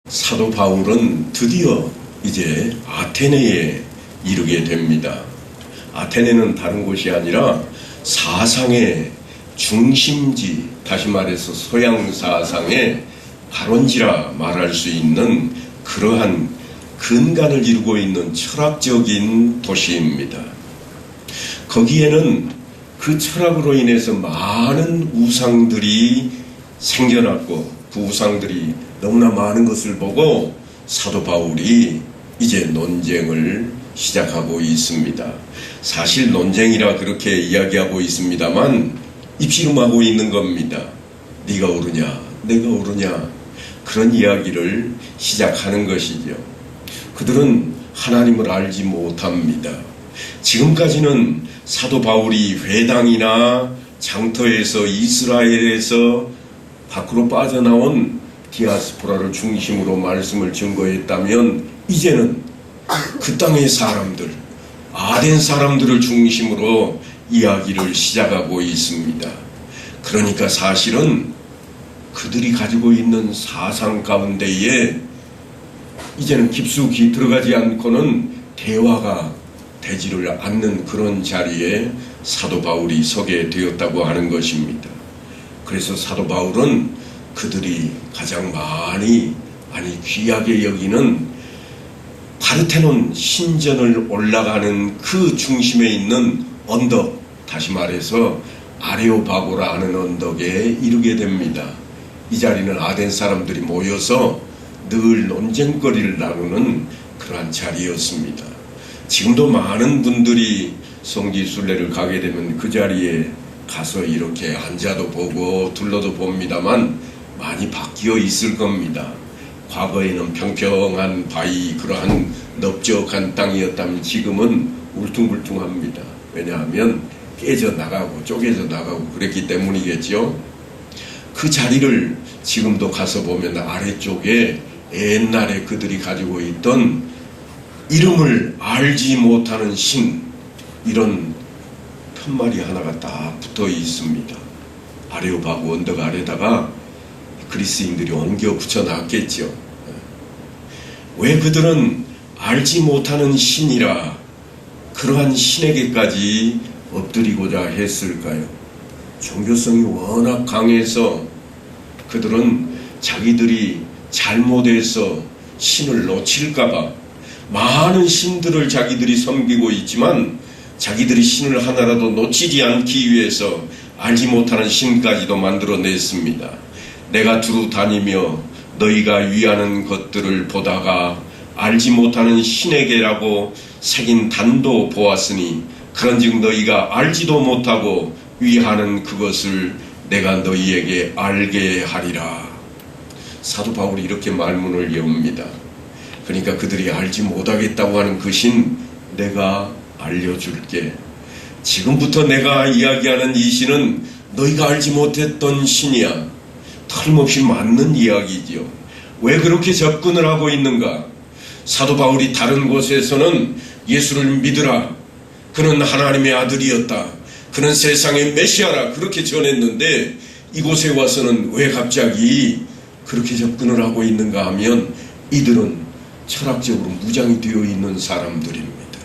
사도 바울은 드디어 이제 아테네에 이르게 됩니다. 아테네는 다른 곳이 아니라 사상의 중심지, 다시 말해서 서양 사상의 발원지라 말할 수 있는 그러한 근간을 이루고 있는 철학적인 도시입니다. 거기에는 그 철학으로 인해서 많은 우상들이 생겨났고, 그 우상들이 너무나 많은 것을 보고 사도 바울이 이제 논쟁을 시작하고 있습니다. 사실 논쟁이라 그렇게 이야기하고 있습니다만 입씨름하고 있는 겁니다. 네가 옳으냐 내가 옳으냐, 그런 이야기를 시작하는 것이죠. 그들은 하나님을 알지 못합니다. 지금까지는 사도 바울이 회당이나 장터에서 이스라엘에서 밖으로 빠져나온 디아스포라를 중심으로 말씀을 증거했다면, 이제는 그 땅의 사람들, 아덴 사람들을 중심으로 이야기를 시작하고 있습니다. 그러니까 사실은 그들이 가지고 있는 사상 가운데에 이제는 깊숙이 들어가지 않고는 대화가 되지를 않는 그런 자리에 사도 바울이 서게 되었다고 하는 것입니다. 그래서 사도 바울은 그들이 가장 많이, 귀하게 여기는 파르테논 신전을 올라가는 그 중심에 있는 언덕, 다시 말해서 아레오바고라 하는 언덕에 이르게 됩니다. 이 자리는 아덴 사람들이 모여서 늘 논쟁거리를 나누는 그러한 자리였습니다. 지금도 많은 분들이 성지순례를 가게 되면 그 자리에 가서 이렇게 앉아도 보고 둘러도 봅니다만 많이 바뀌어 있을 겁니다. 과거에는 평평한 바위, 그러한 넓적한 땅이었다면 지금은 울퉁불퉁합니다. 왜냐하면 깨져 나가고 쪼개져 나가고 그랬기 때문이겠죠. 그 자리를 지금도 가서 보면 아래쪽에 옛날에 그들이 가지고 있던 이름을 알지 못하는 신, 이런 편말이 하나가 딱 붙어 있습니다. 아레오바고 언덕 아래다가 그리스인들이 옮겨 붙여놨겠죠. 왜 그들은 알지 못하는 신이라 그러한 신에게까지 엎드리고자 했을까요? 종교성이 워낙 강해서 그들은 자기들이 잘못해서 신을 놓칠까봐 많은 신들을 자기들이 섬기고 있지만, 자기들이 신을 하나라도 놓치지 않기 위해서 알지 못하는 신까지도 만들어냈습니다. 내가 두루 다니며 너희가 위하는 것들을 보다가 알지 못하는 신에게라고 새긴 단도 보았으니, 그런즉 너희가 알지도 못하고 위하는 그것을 내가 너희에게 알게 하리라. 사도 바울이 이렇게 말문을 여옵니다. 그러니까 그들이 알지 못하겠다고 하는 그 신, 내가 알려줄게. 지금부터 내가 이야기하는 이 신은 너희가 알지 못했던 신이야. 틀림없이 맞는 이야기지요. 왜 그렇게 접근을 하고 있는가? 사도 바울이 다른 곳에서는 예수를 믿으라, 그는 하나님의 아들이었다, 그는 세상의 메시아라, 그렇게 전했는데 이곳에 와서는 왜 갑자기 그렇게 접근을 하고 있는가 하면, 이들은 철학적으로 무장이 되어 있는 사람들입니다.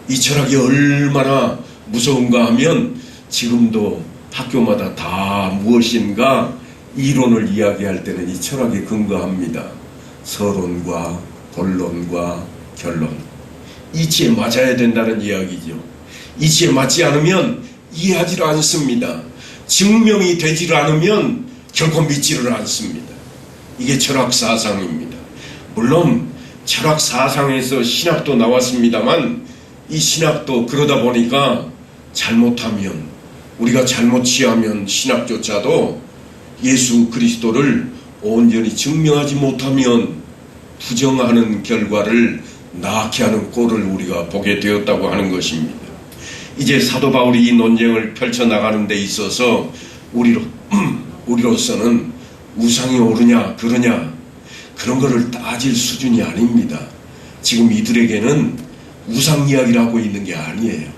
이 철학이 얼마나 무서운가 하면, 지금도 학교마다 다 무엇인가 이론을 이야기할 때는 이 철학에 근거합니다. 서론과 본론과 결론, 이치에 맞아야 된다는 이야기죠. 이치에 맞지 않으면 이해하지를 않습니다. 증명이 되지를 않으면 결코 믿지를 않습니다. 이게 철학 사상입니다. 물론 철학 사상에서 신학도 나왔습니다만, 이 신학도 그러다 보니까 잘못하면, 우리가 잘못 취하면 신학조차도 예수 그리스도를 온전히 증명하지 못하면 부정하는 결과를 낳게 하는 꼴을 우리가 보게 되었다고 하는 것입니다. 이제 사도 바울이 이 논쟁을 펼쳐나가는 데 있어서 우리로서는 우상이 옳으냐 그러냐 그런 거를 따질 수준이 아닙니다. 지금 이들에게는 우상 이야기를 하고 있는 게 아니에요.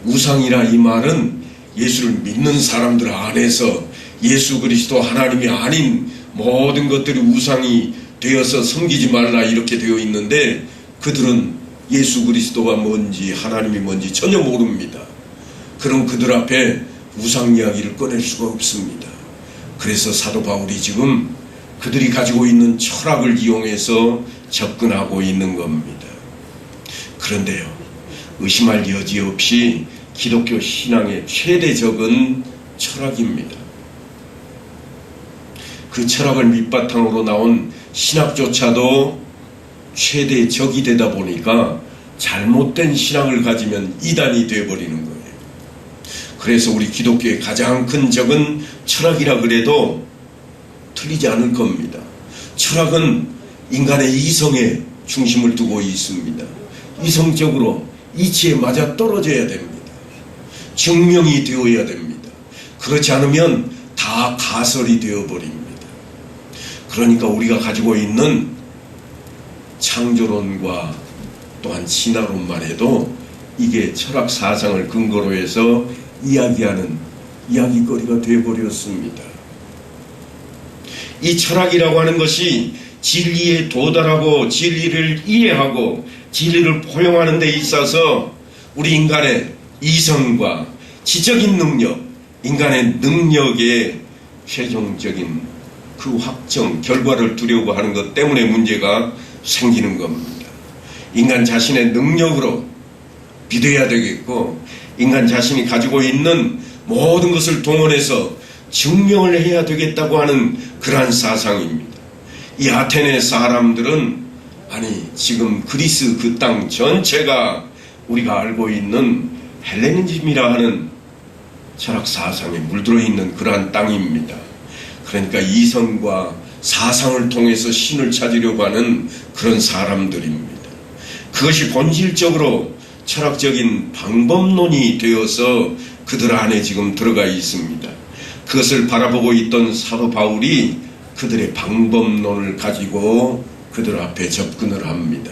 우상이라 이 말은 예수를 믿는 사람들 안에서 예수 그리스도 하나님이 아닌 모든 것들이 우상이 되어서 섬기지 말라 이렇게 되어 있는데 그들은 예수 그리스도가 뭔지 하나님이 뭔지 전혀 모릅니다. 그럼 그들 앞에 우상 이야기를 꺼낼 수가 없습니다. 그래서 사도 바울이 지금 그들이 가지고 있는 철학을 이용해서 접근하고 있는 겁니다. 그런데요, 의심할 여지 없이 기독교 신앙의 최대적은 철학입니다. 그 철학을 밑바탕으로 나온 신학조차도 최대 적이 되다 보니까 잘못된 신앙을 가지면 이단이 되어버리는 거예요. 그래서 우리 기독교의 가장 큰 적은 철학이라 그래도 틀리지 않을 겁니다. 철학은 인간의 이성에 중심을 두고 있습니다. 이성적으로 이치에 맞아 떨어져야 됩니다. 증명이 되어야 됩니다. 그렇지 않으면 다 가설이 되어버립니다. 그러니까 우리가 가지고 있는 창조론과 또한 진화론만 해도 이게 철학 사상을 근거로 해서 이야기하는 이야기거리가 되어버렸습니다. 이 철학이라고 하는 것이 진리에 도달하고 진리를 이해하고 진리를 포용하는 데 있어서 우리 인간의 이성과 지적인 능력, 인간의 능력의 최종적인 그 확정, 결과를 두려고 하는 것 때문에 문제가 생기는 겁니다. 인간 자신의 능력으로 믿어야 되겠고 인간 자신이 가지고 있는 모든 것을 동원해서 증명을 해야 되겠다고 하는 그러한 사상입니다. 이 아테네 사람들은 아니 지금 그리스 그 땅 전체가 우리가 알고 있는 헬레니즘이라 하는 철학 사상에 물들어 있는 그러한 땅입니다. 그러니까 이성과 사상을 통해서 신을 찾으려고 하는 그런 사람들입니다. 그것이 본질적으로 철학적인 방법론이 되어서 그들 안에 지금 들어가 있습니다. 그것을 바라보고 있던 사도 바울이 그들의 방법론을 가지고 그들 앞에 접근을 합니다.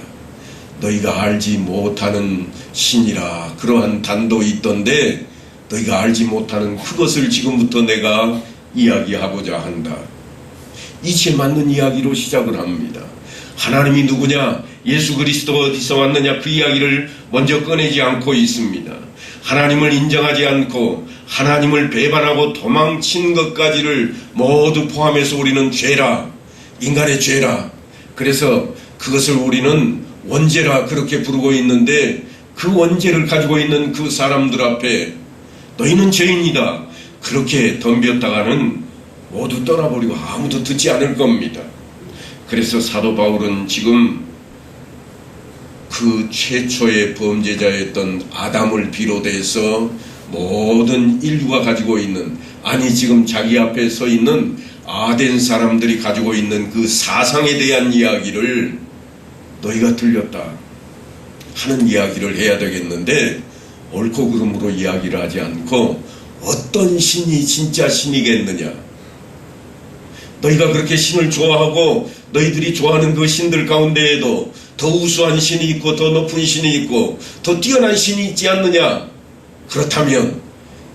너희가 알지 못하는 신이라 그러한 단도 있던데 너희가 알지 못하는 그것을 지금부터 내가 이야기하고자 한다. 이치에 맞는 이야기로 시작을 합니다. 하나님이 누구냐? 예수 그리스도가 어디서 왔느냐? 그 이야기를 먼저 꺼내지 않고 있습니다. 하나님을 인정하지 않고 하나님을 배반하고 도망친 것까지를 모두 포함해서 우리는 죄라, 인간의 죄라. 그래서 그것을 우리는 원죄라 그렇게 부르고 있는데 그 원죄를 가지고 있는 그 사람들 앞에 너희는 죄인이다 그렇게 덤볐다가는 모두 떠나버리고 아무도 듣지 않을 겁니다. 그래서 사도 바울은 지금 그 최초의 범죄자였던 아담을 비롯해서 모든 인류가 가지고 있는, 아니 지금 자기 앞에 서 있는 아덴 사람들이 가지고 있는 그 사상에 대한 이야기를 너희가 들렸다 하는 이야기를 해야 되겠는데 옳고 그름으로 이야기를 하지 않고 어떤 신이 진짜 신이겠느냐, 너희가 그렇게 신을 좋아하고 너희들이 좋아하는 그 신들 가운데에도 더 우수한 신이 있고 더 높은 신이 있고 더 뛰어난 신이 있지 않느냐, 그렇다면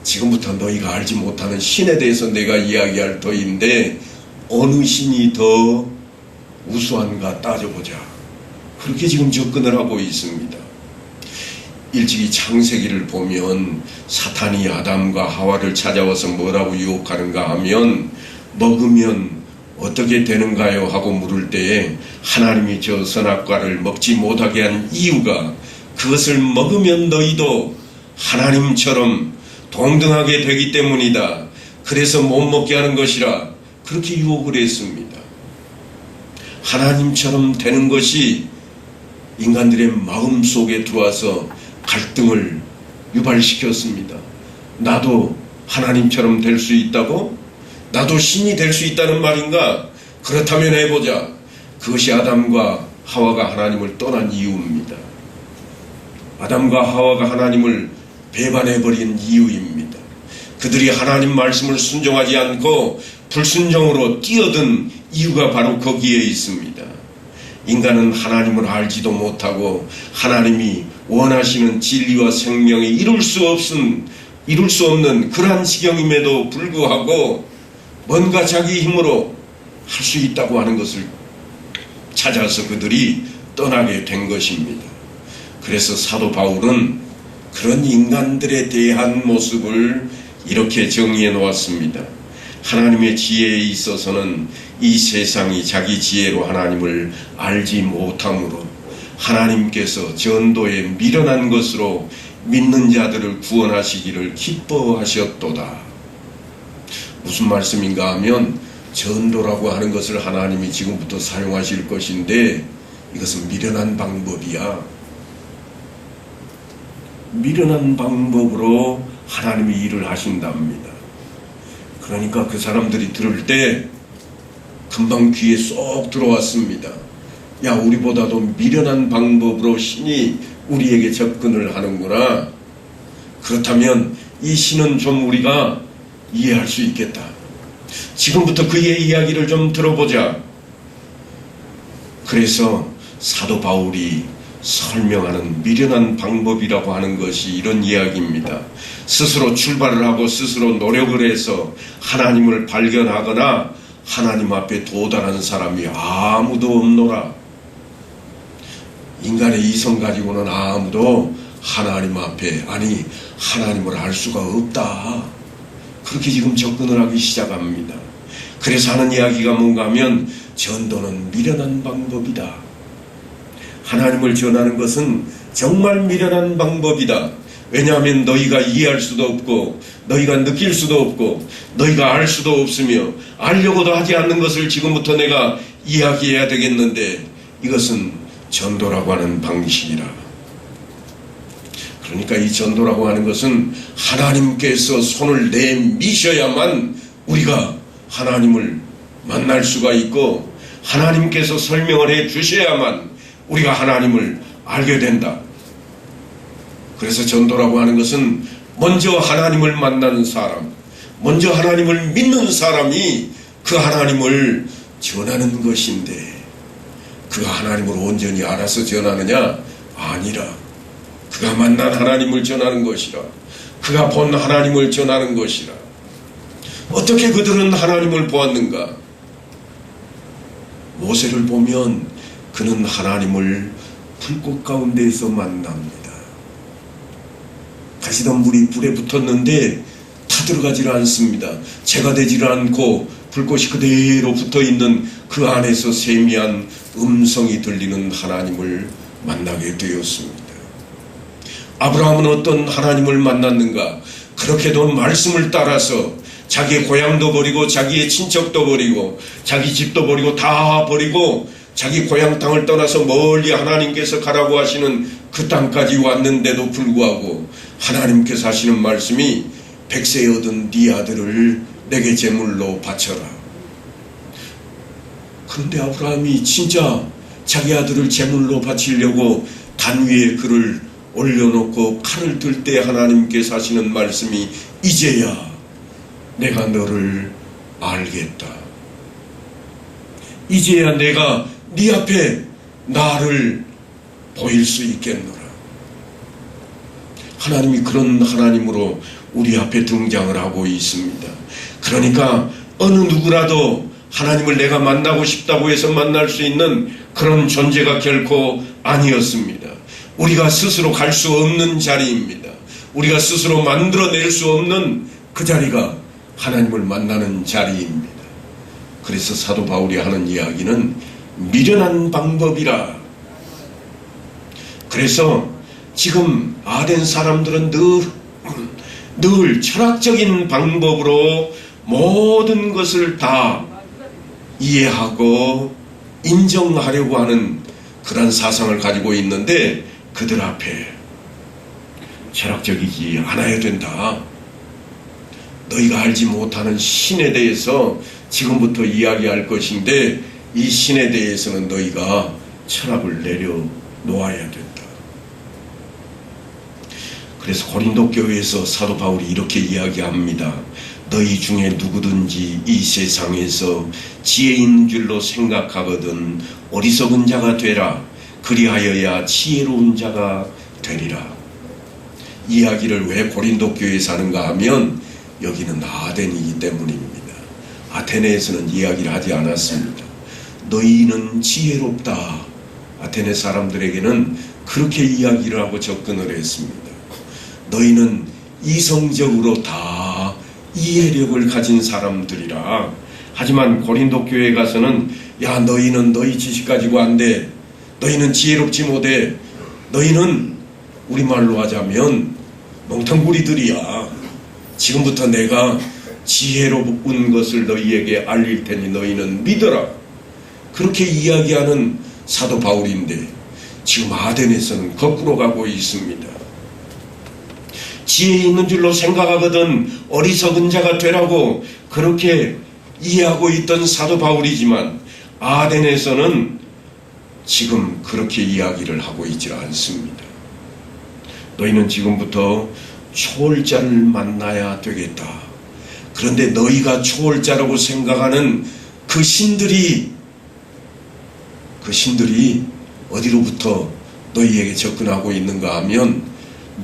지금부터 너희가 알지 못하는 신에 대해서 내가 이야기할 터인데 어느 신이 더 우수한가 따져보자, 그렇게 지금 접근을 하고 있습니다. 일찍이 창세기를 보면 사탄이 아담과 하와를 찾아와서 뭐라고 유혹하는가 하면 먹으면 어떻게 되는가요? 하고 물을 때에 하나님이 저 선악과를 먹지 못하게 한 이유가 그것을 먹으면 너희도 하나님처럼 동등하게 되기 때문이다. 그래서 못 먹게 하는 것이라 그렇게 유혹을 했습니다. 하나님처럼 되는 것이 인간들의 마음 속에 들어와서 갈등을 유발시켰습니다. 나도 하나님처럼 될 수 있다고? 나도 신이 될 수 있다는 말인가? 그렇다면 해보자. 그것이 아담과 하와가 하나님을 떠난 이유입니다. 아담과 하와가 하나님을 배반해버린 이유입니다. 그들이 하나님 말씀을 순종하지 않고 불순종으로 뛰어든 이유가 바로 거기에 있습니다. 인간은 하나님을 알지도 못하고 하나님이 원하시는 진리와 생명이 이룰 수 없는 그러한 지경임에도 불구하고 뭔가 자기 힘으로 할 수 있다고 하는 것을 찾아서 그들이 떠나게 된 것입니다. 그래서 사도 바울은 그런 인간들에 대한 모습을 이렇게 정의해 놓았습니다. 하나님의 지혜에 있어서는 이 세상이 자기 지혜로 하나님을 알지 못하므로 하나님께서 전도에 미련한 것으로 믿는 자들을 구원하시기를 기뻐하셨도다. 무슨 말씀인가 하면 전도라고 하는 것을 하나님이 지금부터 사용하실 것인데 이것은 미련한 방법이야. 미련한 방법으로 하나님이 일을 하신답니다. 그러니까 그 사람들이 들을 때 금방 귀에 쏙 들어왔습니다. 야, 우리보다도 미련한 방법으로 신이 우리에게 접근을 하는구나. 그렇다면 이 신은 좀 우리가 이해할 수 있겠다. 지금부터 그의 이야기를 좀 들어보자. 그래서 사도 바울이 설명하는 미련한 방법이라고 하는 것이 이런 이야기입니다. 스스로 출발을 하고 스스로 노력을 해서 하나님을 발견하거나 하나님 앞에 도달하는 사람이 아무도 없노라. 인간의 이성 가지고는 아무도 하나님 앞에, 아니 하나님을 알 수가 없다. 그렇게 지금 접근을 하기 시작합니다. 그래서 하는 이야기가 뭔가 하면 전도는 미련한 방법이다. 하나님을 전하는 것은 정말 미련한 방법이다. 왜냐하면 너희가 이해할 수도 없고 너희가 느낄 수도 없고 너희가 알 수도 없으며 알려고도 하지 않는 것을 지금부터 내가 이야기해야 되겠는데 이것은 전도라고 하는 방식이라. 그러니까 이 전도라고 하는 것은 하나님께서 손을 내미셔야만 우리가 하나님을 만날 수가 있고 하나님께서 설명을 해 주셔야만 우리가 하나님을 알게 된다. 그래서 전도라고 하는 것은 먼저 하나님을 만나는 사람, 먼저 하나님을 믿는 사람이 그 하나님을 전하는 것인데 그가 하나님을 온전히 알아서 전하느냐? 아니라 그가 만난 하나님을 전하는 것이라. 그가 본 하나님을 전하는 것이라. 어떻게 그들은 하나님을 보았는가? 모세를 보면 그는 하나님을 불꽃 가운데에서 만납니다. 가시던 물이 불에 붙었는데 타들어가지를 않습니다. 재가 되지를 않고 불꽃이 그대로 붙어있는 그 안에서 세미한 음성이 들리는 하나님을 만나게 되었습니다. 아브라함은 어떤 하나님을 만났는가? 그렇게도 말씀을 따라서 자기의 고향도 버리고 자기의 친척도 버리고 자기 집도 버리고 다 버리고 자기 고향 땅을 떠나서 멀리 하나님께서 가라고 하시는 그 땅까지 왔는데도 불구하고 하나님께서 하시는 말씀이 100세에 얻은 네 아들을 내게 제물로 바쳐라. 그런데 아브라함이 진짜 자기 아들을 제물로 바치려고 단 위에 그를 올려놓고 칼을 들 때 하나님께서 하시는 말씀이 이제야 내가 너를 알겠다. 이제야 내가 네 앞에 나를 보일 수 있겠노라. 하나님이 그런 하나님으로 우리 앞에 등장을 하고 있습니다. 그러니까 어느 누구라도 하나님을 내가 만나고 싶다고 해서 만날 수 있는 그런 존재가 결코 아니었습니다. 우리가 스스로 갈 수 없는 자리입니다. 우리가 스스로 만들어낼 수 없는 그 자리가 하나님을 만나는 자리입니다. 그래서 사도 바울이 하는 이야기는 미련한 방법이라. 그래서 지금 아덴 사람들은 늘 철학적인 방법으로 모든 것을 다 이해하고 인정하려고 하는 그런 사상을 가지고 있는데 그들 앞에 철학적이지 않아야 된다. 너희가 알지 못하는 신에 대해서 지금부터 이야기할 것인데 이 신에 대해서는 너희가 철학을 내려놓아야 된다. 그래서 고린도 교회에서 사도 바울이 이렇게 이야기합니다. 너희 중에 누구든지 이 세상에서 지혜인 줄로 생각하거든 어리석은 자가 되라. 그리하여야 지혜로운 자가 되리라. 이야기를 왜 고린도 교회에 사는가 하면 여기는 아덴이기 때문입니다. 아테네에서는 이야기를 하지 않았습니다. 너희는 지혜롭다. 아테네 사람들에게는 그렇게 이야기를 하고 접근을 했습니다. 너희는 이성적으로 다 이해력을 가진 사람들이라. 하지만 고린도 교회에 가서는 야, 너희는 너희 지식 가지고 안 돼. 너희는 지혜롭지 못해. 너희는 우리말로 하자면 멍텅구리들이야. 지금부터 내가 지혜로운 것을 너희에게 알릴 테니 너희는 믿어라. 그렇게 이야기하는 사도 바울인데 지금 아덴에서는 거꾸로 가고 있습니다. 지혜 있는 줄로 생각하거든 어리석은 자가 되라고 그렇게 이해하고 있던 사도 바울이지만 아덴에서는 지금 그렇게 이야기를 하고 있지 않습니다. 너희는 지금부터 초월자를 만나야 되겠다. 그런데 너희가 초월자라고 생각하는 그 신들이 어디로부터 너희에게 접근하고 있는가 하면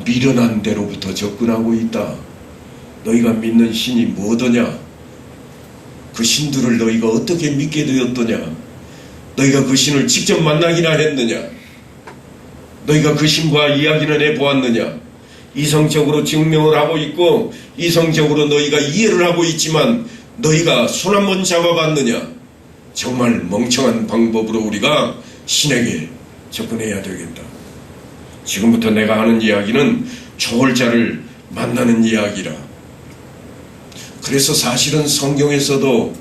미련한 데로부터 접근하고 있다. 너희가 믿는 신이 뭐더냐? 그 신들을 너희가 어떻게 믿게 되었더냐? 너희가 그 신을 직접 만나기나 했느냐? 너희가 그 신과 이야기는 해보았느냐? 이성적으로 증명을 하고 있고 이성적으로 너희가 이해를 하고 있지만 너희가 손 한번 잡아봤느냐? 정말 멍청한 방법으로 우리가 신에게 접근해야 되겠다. 지금부터 내가 하는 이야기는 초월자를 만나는 이야기라. 그래서 사실은 성경에서도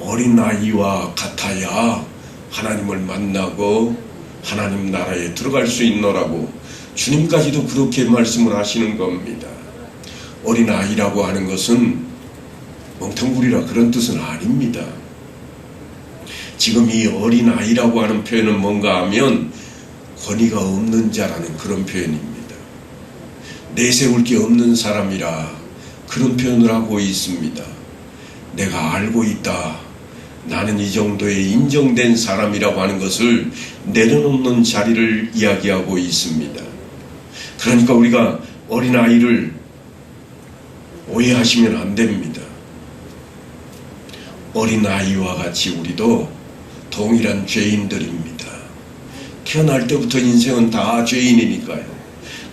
어린아이와 같아야 하나님을 만나고 하나님 나라에 들어갈 수 있노라고 주님까지도 그렇게 말씀을 하시는 겁니다. 어린아이라고 하는 것은 멍텅구리라 그런 뜻은 아닙니다. 지금 이 어린아이라고 하는 표현은 뭔가 하면 권위가 없는 자라는 그런 표현입니다. 내세울 게 없는 사람이라 그런 표현을 하고 있습니다. 내가 알고 있다. 나는 이 정도의 인정된 사람이라고 하는 것을 내려놓는 자리를 이야기하고 있습니다. 그러니까 우리가 어린아이를 오해하시면 안 됩니다. 어린아이와 같이 우리도 동일한 죄인들입니다. 태어날 때부터 인생은 다 죄인이니까요.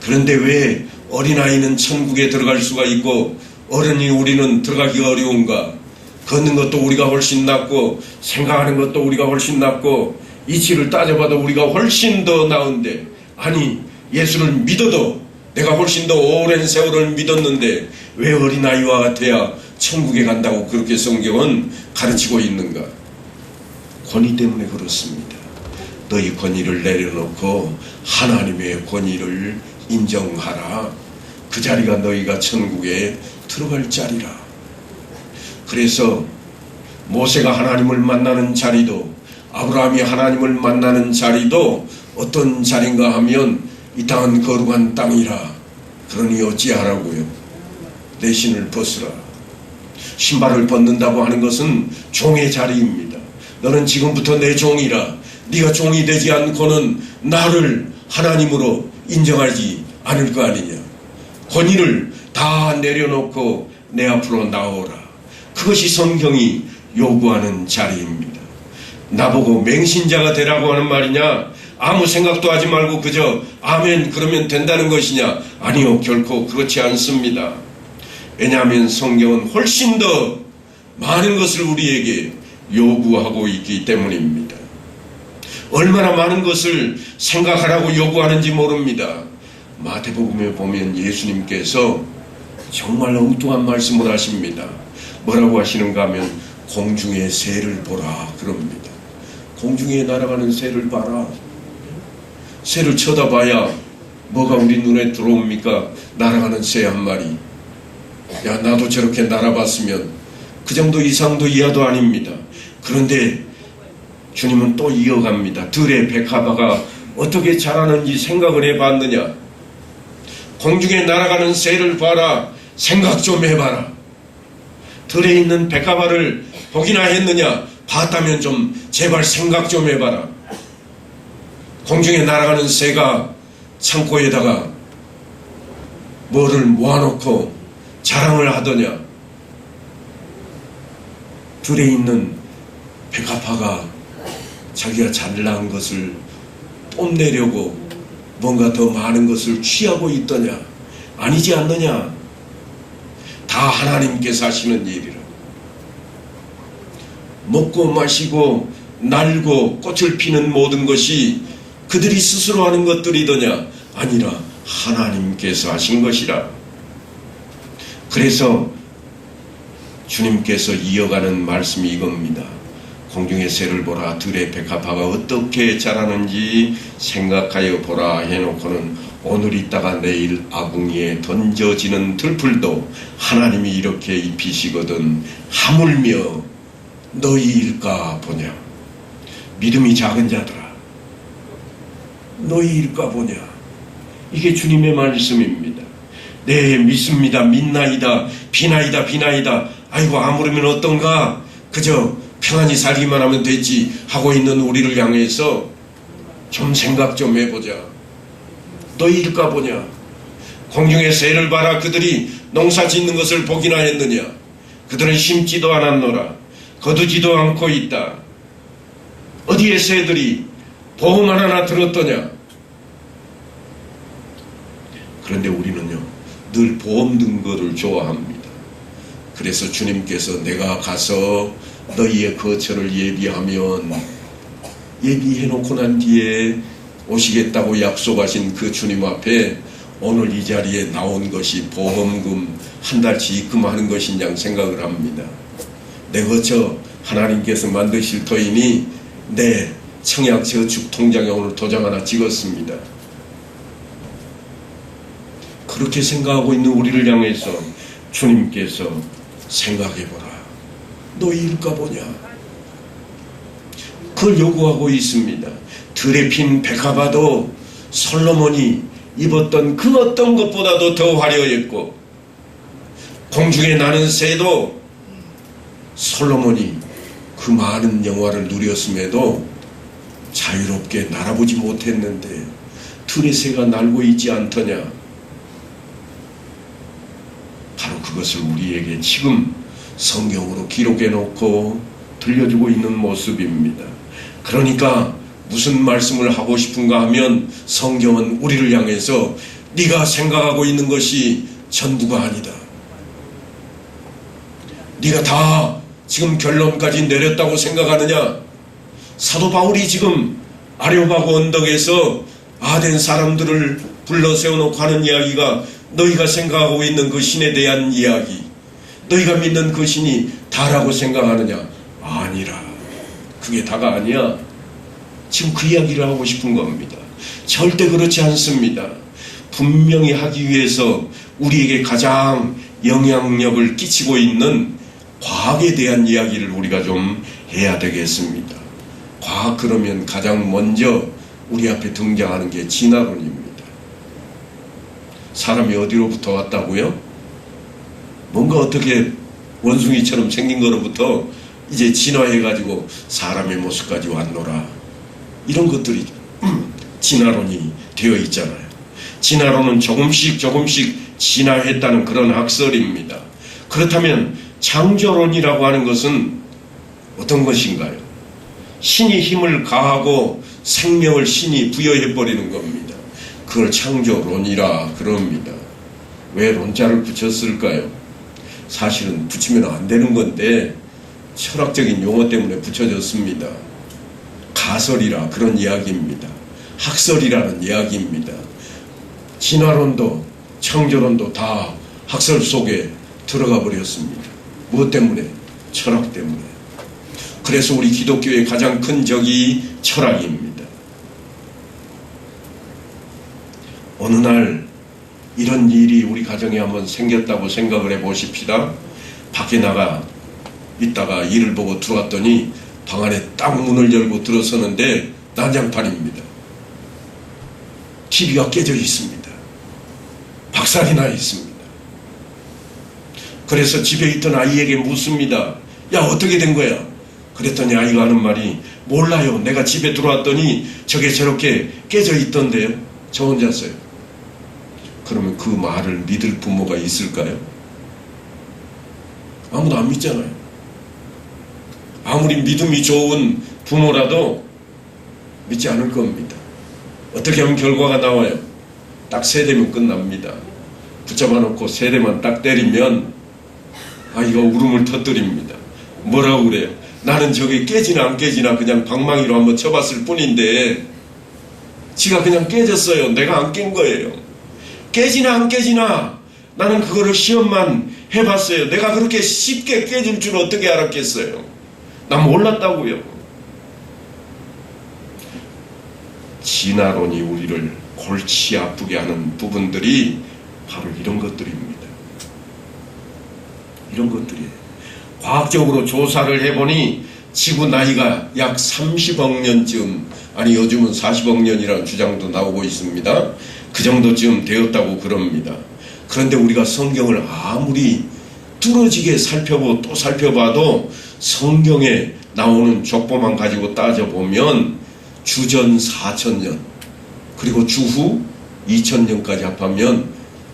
그런데 왜 어린아이는 천국에 들어갈 수가 있고 어른이 우리는 들어가기가 어려운가? 걷는 것도 우리가 훨씬 낫고 생각하는 것도 우리가 훨씬 낫고 이치를 따져봐도 우리가 훨씬 더 나은데 아니 예수를 믿어도 내가 훨씬 더 오랜 세월을 믿었는데 왜 어린아이와 같아야 천국에 간다고 그렇게 성경은 가르치고 있는가? 권위 때문에 그렇습니다. 너희 권위를 내려놓고 하나님의 권위를 인정하라. 그 자리가 너희가 천국에 들어갈 자리라. 그래서 모세가 하나님을 만나는 자리도 아브라함이 하나님을 만나는 자리도 어떤 자리인가 하면 이 땅은 거룩한 땅이라. 그러니 어찌하라고요? 내 신을 벗으라. 신발을 벗는다고 하는 것은 종의 자리입니다. 너는 지금부터 내 종이라. 네가 종이 되지 않고는 나를 하나님으로 인정하지 않을 거 아니냐. 권위를 다 내려놓고 내 앞으로 나오라. 그것이 성경이 요구하는 자리입니다. 나보고 맹신자가 되라고 하는 말이냐? 아무 생각도 하지 말고 그저 아멘 그러면 된다는 것이냐? 아니요, 결코 그렇지 않습니다. 왜냐하면 성경은 훨씬 더 많은 것을 우리에게 요구하고 있기 때문입니다. 얼마나 많은 것을 생각하라고 요구하는지 모릅니다. 마태복음에 보면 예수님께서 정말 엉뚱한 말씀을 하십니다. 뭐라고 하시는가 하면 공중의 새를 보라 그럽니다. 공중에 날아가는 새를 봐라. 새를 쳐다봐야 뭐가 우리 눈에 들어옵니까? 날아가는 새 한 마리. 야, 나도 저렇게 날아봤으면 그 정도 이상도 이하도 아닙니다. 그런데 주님은 또 이어갑니다. 들의 백합화가 어떻게 자라는지 생각을 해봤느냐? 공중에 날아가는 새를 봐라. 생각 좀 해봐라. 들에 있는 백합화를 보기나 했느냐? 봤다면 좀 제발 생각 좀 해봐라. 공중에 날아가는 새가 창고에다가 뭐를 모아놓고 자랑을 하더냐? 들에 있는 백합화가 자기가 잘난 것을 뽐내려고 뭔가 더 많은 것을 취하고 있더냐? 아니지 않느냐? 다 하나님께서 하시는 일이라. 먹고 마시고 날고 꽃을 피는 모든 것이 그들이 스스로 하는 것들이더냐? 아니라 하나님께서 하신 것이라. 그래서 주님께서 이어가는 말씀이 이겁니다. 공중의 새를 보라, 들의 백합화가 어떻게 자라는지 생각하여 보라 해놓고는 오늘 있다가 내일 아궁이에 던져지는 들풀도 하나님이 이렇게 입히시거든 하물며 너희일까 보냐. 믿음이 작은 자들아, 너희일까 보냐. 이게 주님의 말씀입니다. 네, 믿습니다. 믿나이다. 비나이다. 비나이다. 아이고, 아무르면 어떤가? 그저 평안히 살기만 하면 되지 하고 있는 우리를 향해서 좀 생각 좀 해보자. 너희일까 보냐. 공중의 새를 봐라. 그들이 농사 짓는 것을 보기나 했느냐. 그들은 심지도 않았노라. 거두지도 않고 있다. 어디에 새들이 보험 하나 들었더냐. 그런데 우리는요, 늘 보험 든 거를 좋아합니다. 그래서 주님께서 내가 가서 너희의 거처를 예비하면, 예비해놓고 난 뒤에 오시겠다고 약속하신 그 주님 앞에 오늘 이 자리에 나온 것이 보험금 한 달치 입금하는 것인 양 생각을 합니다. 내 거처 하나님께서 만드실 터이니 내 청약저축통장에 오늘 도장 하나 찍었습니다. 그렇게 생각하고 있는 우리를 향해서 주님께서 생각해보라. 너희일까 보냐. 그걸 요구하고 있습니다. 들에 핀 백합화도 솔로몬이 입었던 그 어떤 것보다도 더 화려했고, 공중에 나는 새도 솔로몬이 그 많은 영화를 누렸음에도 자유롭게 날아보지 못했는데 들의 새가 날고 있지 않더냐. 바로 그것을 우리에게 지금 성경으로 기록해 놓고 들려주고 있는 모습입니다. 그러니까 무슨 말씀을 하고 싶은가 하면 성경은 우리를 향해서 네가 생각하고 있는 것이 전부가 아니다. 네가 다 지금 결론까지 내렸다고 생각하느냐. 사도 바울이 지금 아레오바고 언덕에서 아덴 사람들을 불러 세워놓고 하는 이야기가 너희가 생각하고 있는 그 신에 대한 이야기, 너희가 믿는 그 신이 다라고 생각하느냐. 아니라. 그게 다가 아니야. 지금 그 이야기를 하고 싶은 겁니다. 절대 그렇지 않습니다. 분명히 하기 위해서 우리에게 가장 영향력을 끼치고 있는 과학에 대한 이야기를 우리가 좀 해야 되겠습니다. 과학 그러면 가장 먼저 우리 앞에 등장하는 게 진화론입니다. 사람이 어디로부터 왔다고요? 뭔가 어떻게 원숭이처럼 생긴 거로부터 이제 진화해가지고 사람의 모습까지 왔노라. 이런 것들이 진화론이 되어 있잖아요. 진화론은 조금씩 진화했다는 그런 학설입니다. 그렇다면 창조론이라고 하는 것은 어떤 것인가요? 신이 힘을 가하고 생명을 신이 부여해버리는 겁니다. 그걸 창조론이라 그럽니다. 왜 론자를 붙였을까요? 사실은 붙이면 안 되는 건데 철학적인 용어 때문에 붙여졌습니다. 가설이라 그런 이야기입니다. 학설이라는 이야기입니다. 진화론도 창조론도 다 학설 속에 들어가 버렸습니다. 무엇 때문에? 철학 때문에. 그래서 우리 기독교의 가장 큰 적이 철학입니다. 어느 날 이런 일이 우리 가정에 한번 생겼다고 생각을 해 보십시다. 밖에 나가 있다가 일을 보고 들어왔더니 방 안에 딱 문을 열고 들어서는데 난장판입니다. TV가 깨져 있습니다. 박살이 나 있습니다. 그래서 집에 있던 아이에게 묻습니다. 야, 어떻게 된 거야? 그랬더니 아이가 하는 말이 몰라요. 내가 집에 들어왔더니 저게 저렇게 깨져 있던데요. 저 혼자서요. 그러면 그 말을 믿을 부모가 있을까요? 아무도 안 믿잖아요. 아무리 믿음이 좋은 부모라도 믿지 않을 겁니다. 어떻게 하면 결과가 나와요? 딱 3대면 끝납니다. 붙잡아 놓고 3대만 딱 때리면 아이가 울음을 터뜨립니다. 뭐라고 그래요? 나는 저게 깨지나 안 깨지나 그냥 방망이로 한번 쳐봤을 뿐인데 지가 그냥 깨졌어요. 내가 안 깬 거예요. 깨지나 안 깨지나 나는 그거를 시험만 해봤어요. 내가 그렇게 쉽게 깨질 줄 어떻게 알았겠어요? 난 몰랐다고요. 진화론이 우리를 골치 아프게 하는 부분들이 바로 이런 것들입니다. 이런 것들이에요. 과학적으로 조사를 해보니 지구 나이가 약 30억 년쯤, 아니 요즘은 40억 년이라는 주장도 나오고 있습니다. 그 정도쯤 되었다고 그럽니다. 그런데 우리가 성경을 아무리 뚫어지게 살펴보고 또 살펴봐도 성경에 나오는 족보만 가지고 따져보면 주전 4천년 그리고 주후 2000년까지 합하면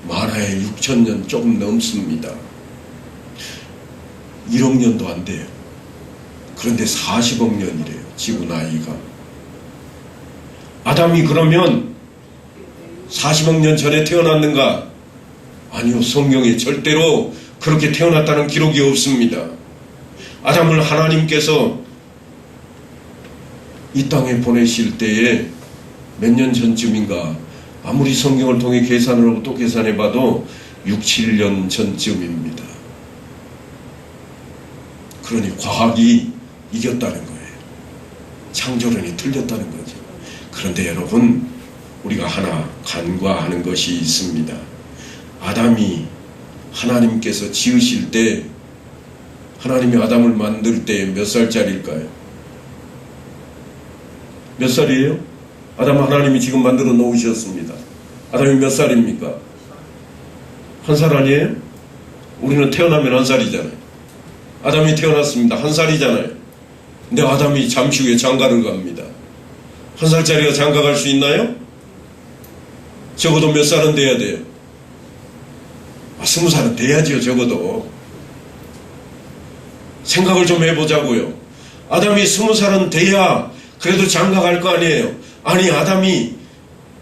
많아야 6000년 조금 넘습니다. 1억 년도 안 돼요. 그런데 40억 년이래요. 지구 나이가. 아담이 그러면 40억 년 전에 태어났는가? 아니요. 성경에 절대로 그렇게 태어났다는 기록이 없습니다. 아담을 하나님께서 이 땅에 보내실 때에 몇 년 전쯤인가, 아무리 성경을 통해 계산을 하고 또 계산해봐도 6, 7년 전쯤입니다. 그러니 과학이 이겼다는 거예요. 창조론이 틀렸다는 거죠. 그런데 여러분, 우리가 하나 간과하는 것이 있습니다. 아담이 하나님께서 지으실 때, 하나님이 아담을 만들 때 몇 살짜리일까요? 몇 살이에요? 아담 하나님이 지금 만들어 놓으셨습니다. 아담이 몇 살입니까? 1살 아니에요? 우리는 태어나면 1살이잖아요. 아담이 태어났습니다. 1살이잖아요. 근데 아담이 잠시 후에 장가를 갑니다. 1살짜리가 장가 갈 수 있나요? 적어도 몇 살은 돼야 돼요? 20살은 돼야지요. 적어도. 생각을 좀 해보자고요. 아담이 20살은 돼야 그래도 장가 갈 거 아니에요. 아니, 아담이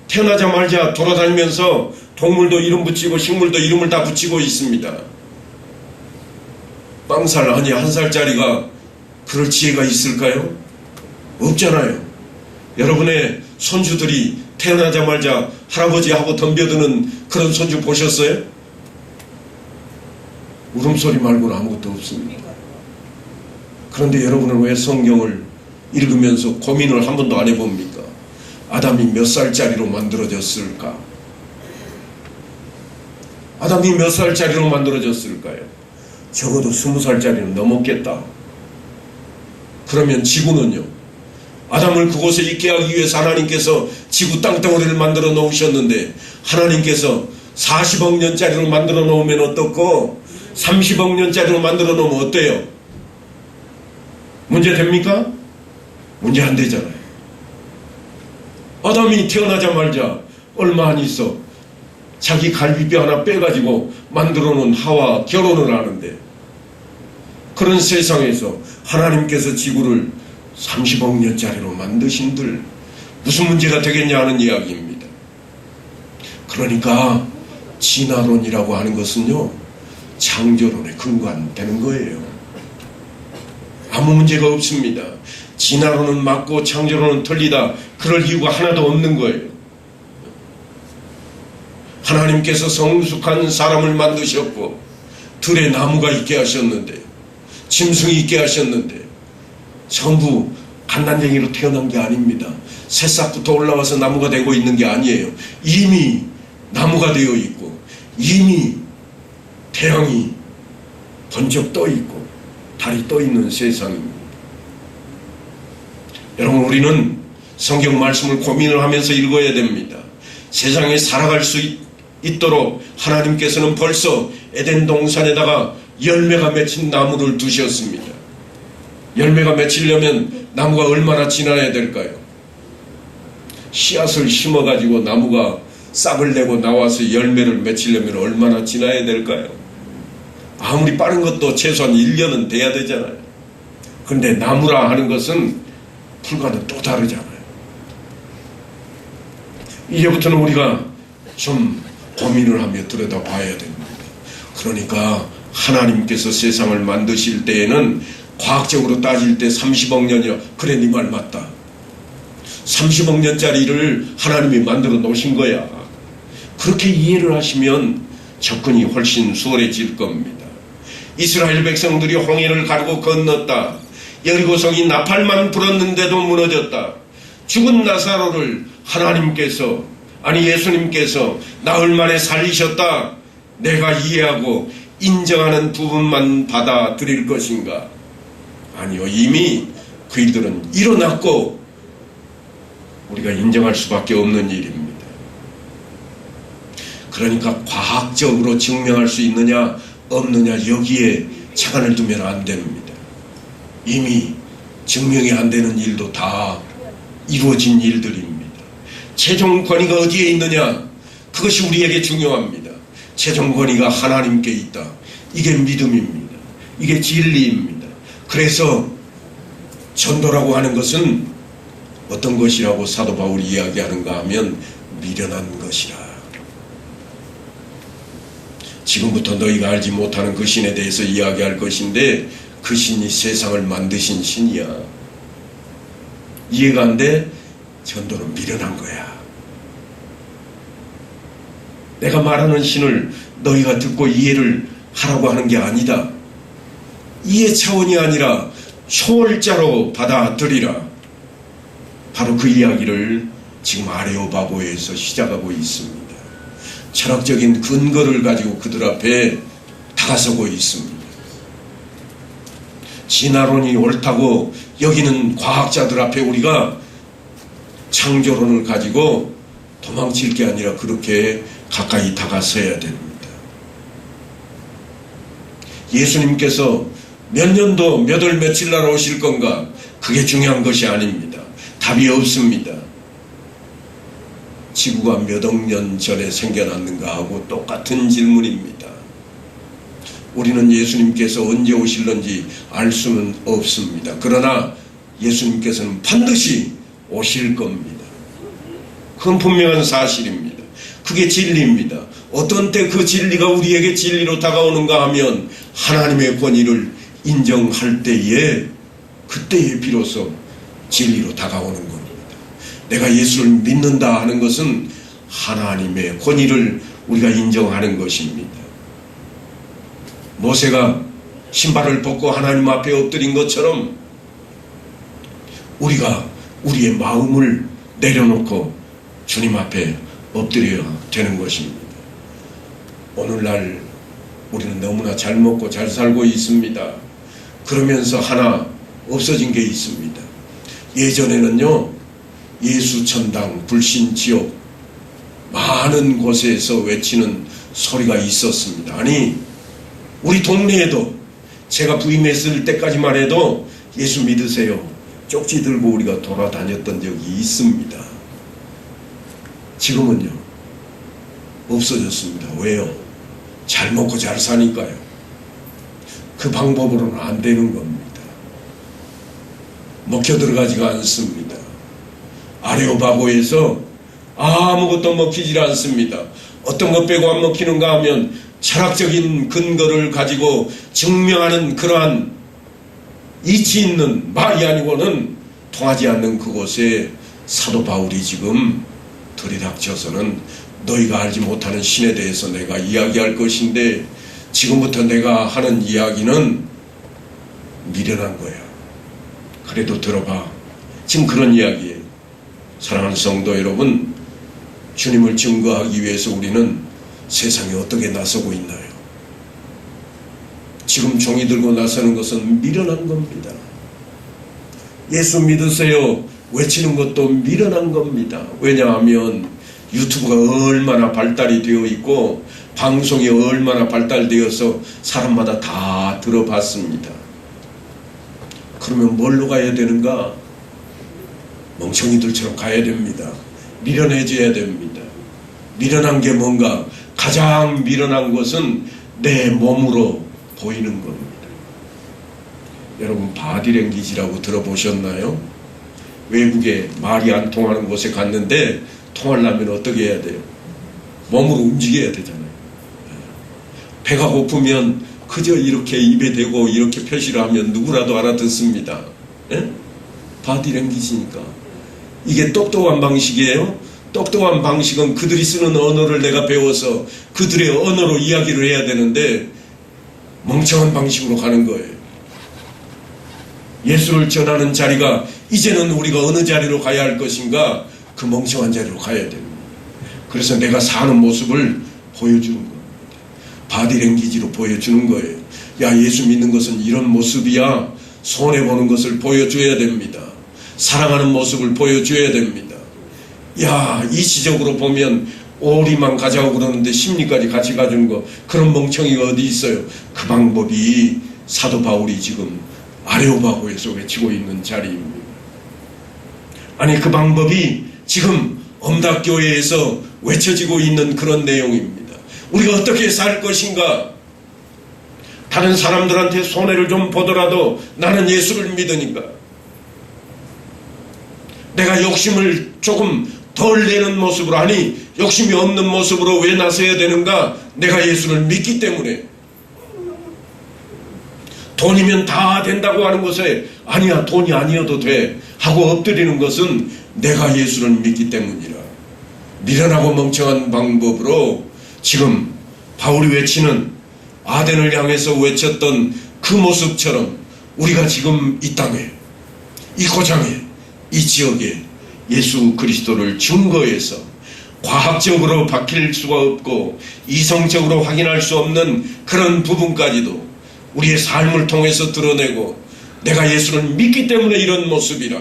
태어나자마자 돌아다니면서 동물도 이름 붙이고 식물도 이름을 다 붙이고 있습니다. 빵살, 아니 1살짜리가 그럴 지혜가 있을까요? 없잖아요. 여러분의 손주들이 태어나자마자 할아버지하고 덤벼드는 그런 손주 보셨어요? 울음소리 말고는 아무것도 없습니다. 그런데 여러분은 왜 성경을 읽으면서 고민을 한 번도 안 해봅니까? 아담이 몇 살짜리로 만들어졌을까? 아담이 몇 살짜리로 만들어졌을까요? 적어도 20살짜리는 넘었겠다. 그러면 지구는요? 아담을 그곳에 있게 하기 위해서 하나님께서 지구 땅덩어리를 만들어 놓으셨는데 하나님께서 40억 년짜리로 만들어 놓으면 어떻고 30억 년짜리로 만들어 놓으면 어때요? 문제 됩니까? 문제 안 되잖아요. 아담이 태어나자마자 얼마 안 있어 자기 갈비뼈 하나 빼가지고 만들어 놓은 하와 결혼을 하는데, 그런 세상에서 하나님께서 지구를 30억 년짜리로 만드신들 무슨 문제가 되겠냐 하는 이야기입니다. 그러니까 진화론이라고 하는 것은요, 창조론에 근거되는 거예요. 아무 문제가 없습니다. 진화론은 맞고 창조론은 틀리다, 그럴 이유가 하나도 없는 거예요. 하나님께서 성숙한 사람을 만드셨고 들에 나무가 있게 하셨는데, 짐승이 있게 하셨는데 전부 갓난쟁이로 태어난 게 아닙니다. 새싹부터 올라와서 나무가 되고 있는 게 아니에요. 이미 나무가 되어 있고 이미 태양이 번쩍 떠 있고 달이 떠 있는 세상입니다. 여러분, 우리는 성경 말씀을 고민을 하면서 읽어야 됩니다. 세상에 살아갈 수 있도록 하나님께서는 벌써 에덴 동산에다가 열매가 맺힌 나무를 두셨습니다. 열매가 맺히려면 나무가 얼마나 지나야 될까요? 씨앗을 심어가지고 나무가 싹을 내고 나와서 열매를 맺히려면 얼마나 지나야 될까요? 아무리 빠른 것도 최소한 1년은 돼야 되잖아요. 그런데 나무라 하는 것은 풀과는 또 다르잖아요. 이제부터는 우리가 좀 고민을 하며 들여다봐야 됩니다. 그러니까 하나님께서 세상을 만드실 때에는 과학적으로 따질 때 30억 년이라, 그래 네 말 맞다. 30억 년짜리를 하나님이 만들어 놓으신 거야. 그렇게 이해를 하시면 접근이 훨씬 수월해질 겁니다. 이스라엘 백성들이 홍해를 가르고 건넜다. 여리고성이 나팔만 불었는데도 무너졌다. 죽은 나사로를 하나님께서, 아니 예수님께서 나흘 만에 살리셨다. 내가 이해하고 인정하는 부분만 받아들일 것인가? 아니요, 이미 그 일들은 일어났고 우리가 인정할 수밖에 없는 일입니다. 그러니까 과학적으로 증명할 수 있느냐 없느냐 여기에 차관을 두면 안 됩니다. 이미 증명이 안 되는 일도 다 이루어진 일들입니다. 최종 권위가 어디에 있느냐, 그것이 우리에게 중요합니다. 최종 권위가 하나님께 있다. 이게 믿음입니다. 이게 진리입니다. 그래서 전도라고 하는 것은 어떤 것이라고 사도 바울이 이야기하는가 하면 미련한 것이라. 지금부터 너희가 알지 못하는 그 신에 대해서 이야기할 것인데, 그 신이 세상을 만드신 신이야. 이해가 안 돼? 전도는 미련한 거야. 내가 말하는 신을 너희가 듣고 이해를 하라고 하는 게 아니다. 이해 차원이 아니라 초월자로 받아들이라. 바로 그 이야기를 지금 아레오바고에서 시작하고 있습니다. 철학적인 근거를 가지고 그들 앞에 다가서고 있습니다. 진화론이 옳다고 여기는 과학자들 앞에 우리가 창조론을 가지고 도망칠 게 아니라 그렇게 가까이 다가서야 됩니다. 예수님께서 몇 년도 몇 월 며칠 날 오실 건가, 그게 중요한 것이 아닙니다. 답이 없습니다. 지구가 몇 억 년 전에 생겨났는가 하고 똑같은 질문입니다. 우리는 예수님께서 언제 오실는지 알 수는 없습니다. 그러나 예수님께서는 반드시 오실 겁니다. 그건 분명한 사실입니다. 그게 진리입니다. 어떤 때 그 진리가 우리에게 진리로 다가오는가 하면 하나님의 권위를 인정할 때에, 그때에 비로소 진리로 다가오는 겁니다. 내가 예수를 믿는다 하는 것은 하나님의 권위를 우리가 인정하는 것입니다. 모세가 신발을 벗고 하나님 앞에 엎드린 것처럼 우리가 우리의 마음을 내려놓고 주님 앞에 엎드려야 되는 것입니다. 오늘날 우리는 너무나 잘 먹고 잘 살고 있습니다. 그러면서 하나 없어진 게 있습니다. 예전에는요, 예수천당, 불신지옥 많은 곳에서 외치는 소리가 있었습니다. 아니, 우리 동네에도 제가 부임했을 때까지만 해도 예수 믿으세요 쪽지 들고 우리가 돌아다녔던 적이 있습니다. 지금은요, 없어졌습니다. 왜요? 잘 먹고 잘 사니까요. 그 방법으로는 안 되는 겁니다. 먹혀 들어가지가 않습니다. 아레오바고에서 아무것도 먹히질 않습니다. 어떤 것 빼고 안 먹히는가 하면 철학적인 근거를 가지고 증명하는 그러한 이치 있는 말이 아니고는 통하지 않는 그곳에 사도 바울이 지금 들이닥쳐서는 너희가 알지 못하는 신에 대해서 내가 이야기할 것인데, 지금부터 내가 하는 이야기는 미련한 거야. 그래도 들어봐. 지금 그런 이야기예요. 사랑하는 성도 여러분, 주님을 증거하기 위해서 우리는 세상에 어떻게 나서고 있나요? 지금 종이 들고 나서는 것은 미련한 겁니다. 예수 믿으세요 외치는 것도 미련한 겁니다. 왜냐하면 유튜브가 얼마나 발달이 되어 있고 방송이 얼마나 발달되어서 사람마다 다 들어봤습니다. 그러면 뭘로 가야 되는가? 멍청이들처럼 가야 됩니다. 미련해져야 됩니다. 미련한 게 뭔가? 가장 미련한 것은 내 몸으로 보이는 겁니다. 여러분 바디랭귀지라고 들어보셨나요? 외국에 말이 안 통하는 곳에 갔는데 통하려면 어떻게 해야 돼요? 몸으로 움직여야 되잖아요. 배가 고프면 그저 이렇게 입에 대고 이렇게 표시를 하면 누구라도 알아듣습니다. 예? 바디랭귀지니까. 이게 똑똑한 방식이에요. 똑똑한 방식은 그들이 쓰는 언어를 내가 배워서 그들의 언어로 이야기를 해야 되는데 멍청한 방식으로 가는 거예요. 예수를 전하는 자리가 이제는 우리가 어느 자리로 가야 할 것인가? 그 멍청한 자리로 가야 됩니다. 그래서 내가 사는 모습을 보여주는 겁니다. 바디랭귀지로 보여주는 거예요. 야, 예수 믿는 것은 이런 모습이야. 손해보는 것을 보여줘야 됩니다. 사랑하는 모습을 보여줘야 됩니다. 야, 이치적으로 보면 오리만 가자고 그러는데 심리까지 같이 가주는 거, 그런 멍청이가 어디 있어요? 그 방법이 사도 바울이 지금 아레오바고에서 외치고 있는 자리입니다. 아니, 그 방법이 지금 엄닥교회에서 외쳐지고 있는 그런 내용입니다. 우리가 어떻게 살 것인가? 다른 사람들한테 손해를 좀 보더라도 나는 예수를 믿으니까. 내가 욕심을 조금 덜 내는 모습으로, 아니 욕심이 없는 모습으로 왜 나서야 되는가? 내가 예수를 믿기 때문에. 돈이면 다 된다고 하는 것에 아니야, 돈이 아니어도 돼 하고 엎드리는 것은 내가 예수를 믿기 때문이라. 미련하고 멍청한 방법으로 지금 바울이 외치는, 아덴을 향해서 외쳤던 그 모습처럼 우리가 지금 이 땅에, 이 고장에, 이 지역에 예수 그리스도를 증거해서 과학적으로 밝힐 수가 없고 이성적으로 확인할 수 없는 그런 부분까지도 우리의 삶을 통해서 드러내고, 내가 예수를 믿기 때문에 이런 모습이라,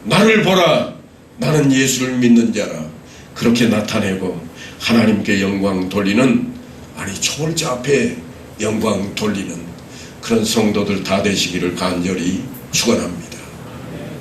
나를 보라, 나는 예수를 믿는 자라, 그렇게 나타내고 하나님께 영광 돌리는, 아니 초월자 앞에 영광 돌리는 그런 성도들 다 되시기를 간절히 축원합니다.